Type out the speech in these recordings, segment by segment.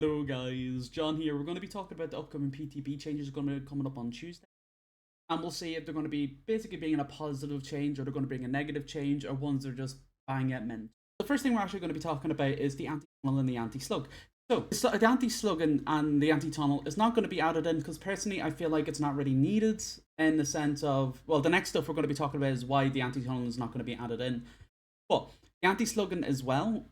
Hello guys, John here. We're going to be talking about the upcoming PTB changes going to be coming up on Tuesday. And we'll see if they're going to be basically being a positive change or they're going to bring a negative change or ones that are just bang at men. The first thing we're actually going to be talking about is the anti-tunnel and the anti-slug. So the anti-slug and the anti-tunnel is not going to be added in because personally I feel like it's not really needed in the sense of, well, the next stuff we're going to be talking about is why the anti-tunnel is not going to be added in. But the anti-slugging as well,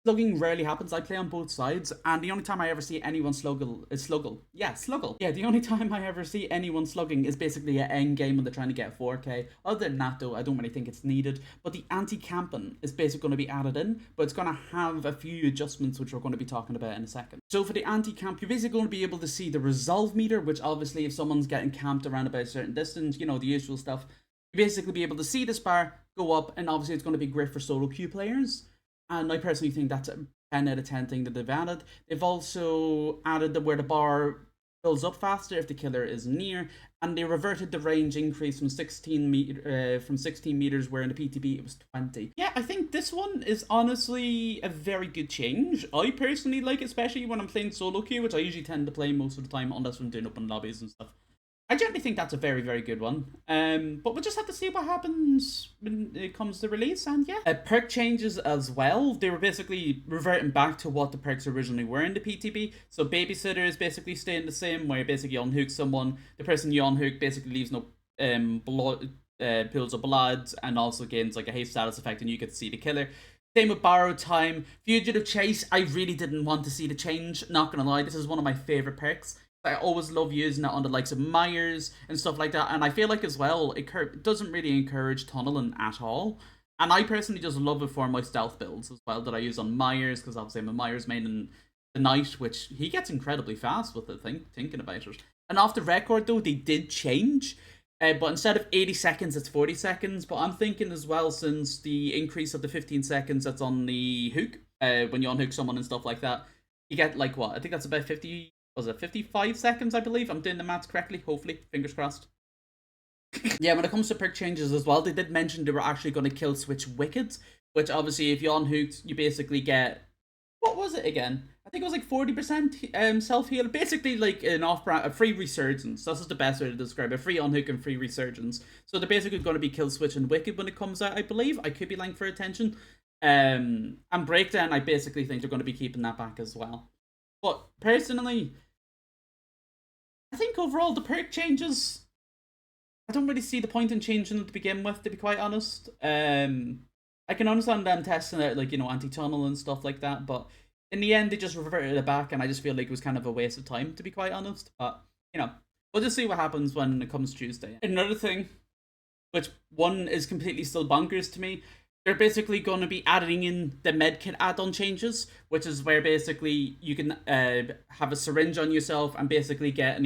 slugging rarely happens. I play on both sides, and the only time I ever see anyone sluggle is sluggle. Yeah, sluggle. Yeah, the only time I ever see anyone slugging is basically at end game when they're trying to get 4K. Other than that, though, I don't really think it's needed. But the anti-camping is basically going to be added in, but it's going to have a few adjustments, which we're going to be talking about in a second. So for the anti-camp, you're basically going to be able to see the resolve meter, which obviously if someone's getting camped around about a certain distance, you know, the usual stuff, you basically be able to see this bar go up, and obviously it's going to be great for solo queue players. And I personally think that's a 10 out of 10 thing that they've added. They've also added where the bar fills up faster if the killer is near, and they reverted the range increase from 16 meters, where in the PTB it was 20. Yeah, I think this one is honestly a very good change. I personally like it, especially when I'm playing solo queue, which I usually tend to play most of the time, unless I'm doing open lobbies and stuff. I generally think that's a very, very good one. But we'll just have to see what happens when it comes to release, and yeah. Perk changes as well. They were basically reverting back to what the perks originally were in the PTB. So babysitter is basically staying the same, where basically you unhook someone. The person you unhook basically leaves no pools of blood, and also gains like a haste status effect, and you get to see the killer. Same with borrowed time. Fugitive chase, I really didn't want to see the change, not gonna lie. This is one of my favorite perks. I always love using it on the likes of Myers and stuff like that, and I feel like as well it doesn't really encourage tunneling at all. And I personally just love it for my stealth builds as well that I use on Myers, because obviously I'm a Myers main in the night, which he gets incredibly fast with it, thinking about it. And off the record though, they did change, but instead of 80 seconds, it's 40 seconds. But I'm thinking as well, since the increase of the 15 seconds that's on the hook, when you unhook someone and stuff like that, you get like what? I think that's about 50. Was it 55 seconds, I believe? I'm doing the maths correctly, hopefully. Fingers crossed. Yeah, when it comes to perk changes as well, they did mention they were actually going to kill switch Wicked, which obviously if you unhooked, you basically get... What was it again? I think it was like 40% self-heal. Basically like an a free resurgence. That's just the best way to describe it. Free unhook and free resurgence. So they're basically going to be kill switch and Wicked when it comes out, I believe. I could be lying for attention. And Breakdown, I basically think they're going to be keeping that back as well. But personally, I think overall the perk changes, I don't really see the point in changing them to begin with, to be quite honest. I can understand them testing out, like, you know, anti-tunnel and stuff like that, but in the end they just reverted it back, and I just feel like it was kind of a waste of time, to be quite honest. But, you know, we'll just see what happens when it comes Tuesday. Another thing, which one is completely still bonkers to me, they're basically going to be adding in the medkit add-on changes, which is where basically you can have a syringe on yourself and basically get an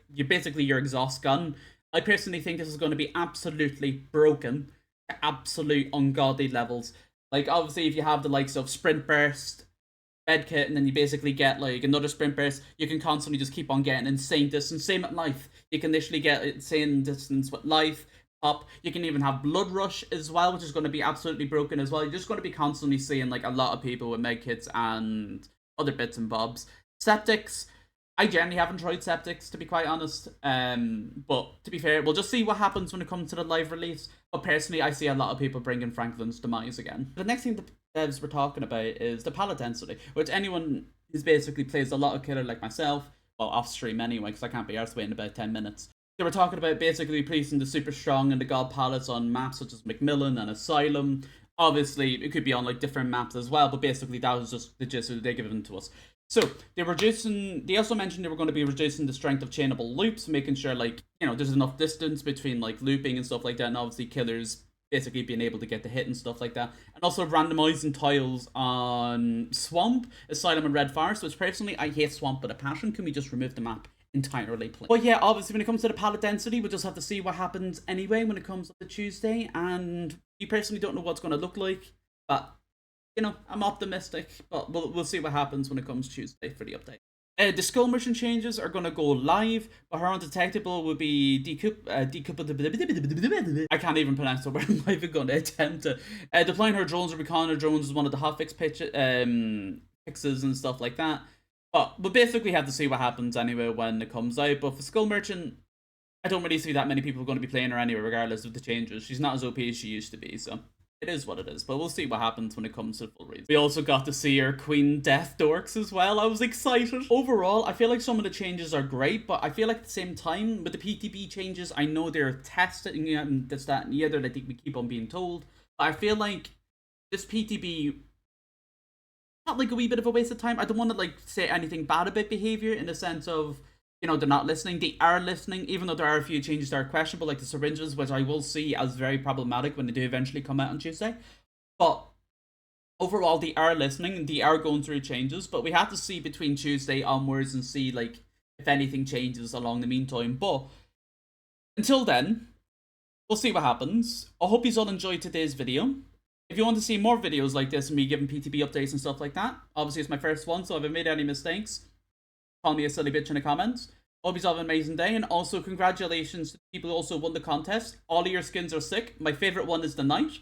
your exhaust gun. I personally think this is going to be absolutely broken to absolute ungodly levels. Like, obviously, if you have the likes of sprint burst, medkit, and then you basically get like another sprint burst, you can constantly just keep on getting insane distance. Same at life, you can literally get insane distance with life. Up. You can even have Blood Rush as well, which is going to be absolutely broken as well. You're just going to be constantly seeing like a lot of people with medkits and other bits and bobs. Septics, I generally haven't tried Septics, to be quite honest. But to be fair, we'll just see what happens when it comes to the live release. But personally, I see a lot of people bringing Franklin's Demise again. The next thing the devs were talking about is the pallet density, which anyone who's basically plays a lot of killer like myself, well, off stream anyway, because I can't be arsed waiting about 10 minutes. They were talking about basically placing the super strong and the god pallets on maps such as Macmillan and Asylum. Obviously, it could be on like different maps as well, but basically that was just the gist that they given to us. So they also mentioned they were going to be reducing the strength of chainable loops, making sure like, you know, there's enough distance between like looping and stuff like that, and obviously killers basically being able to get the hit and stuff like that. And also randomizing tiles on Swamp, Asylum, and Red Forest, which personally I hate Swamp with a passion. Can we just remove the map entirely, please? But yeah, obviously when it comes to the pallet density, we'll just have to see what happens anyway when it comes to Tuesday, and you personally don't know what's going to look like, but you know, I'm optimistic, but we'll see what happens when it comes Tuesday for the update. The skull mission changes are going to go live, but her undetectable will be decoupled. I can't even pronounce the word. I'm not even going to attempt to. Deploying her drones or recon drones is one of the hotfix fixes and stuff like that. But we'll basically have to see what happens anyway when it comes out. But for Skull Merchant, I don't really see that many people going to be playing her anyway, regardless of the changes. She's not as OP as she used to be, so it is what it is. But we'll see what happens when it comes to full raids. We also got to see her Queen Death Dorks as well. I was excited. Overall, I feel like some of the changes are great, but I feel like at the same time, with the PTB changes, I know they're testing it and this, that, and the other. I think we keep on being told. But I feel like this PTB, not like a wee bit of a waste of time. I don't want to like say anything bad about behavior in the sense of, you know, they're not listening. They are listening, even though there are a few changes that are questionable, like the syringes, which I will see as very problematic when they do eventually come out on Tuesday. But overall, they are listening. They are going through changes, but we have to see between Tuesday onwards and see like if anything changes along the meantime. But until then, we'll see what happens. I hope you all enjoyed today's video. If you want to see more videos like this and me giving PTB updates and stuff like that, obviously it's my first one, so if I made any mistakes, call me a silly bitch in the comments. Hope you all have an amazing day, and also congratulations to the people who also won the contest. All of your skins are sick. My favourite one is the Knight.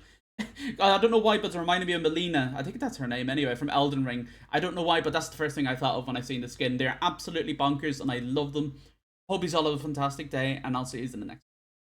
I don't know why, but it reminded me of Melina. I think that's her name anyway, from Elden Ring. I don't know why, but that's the first thing I thought of when I seen the skin. They're absolutely bonkers, and I love them. Hope you all have a fantastic day, and I'll see you in the next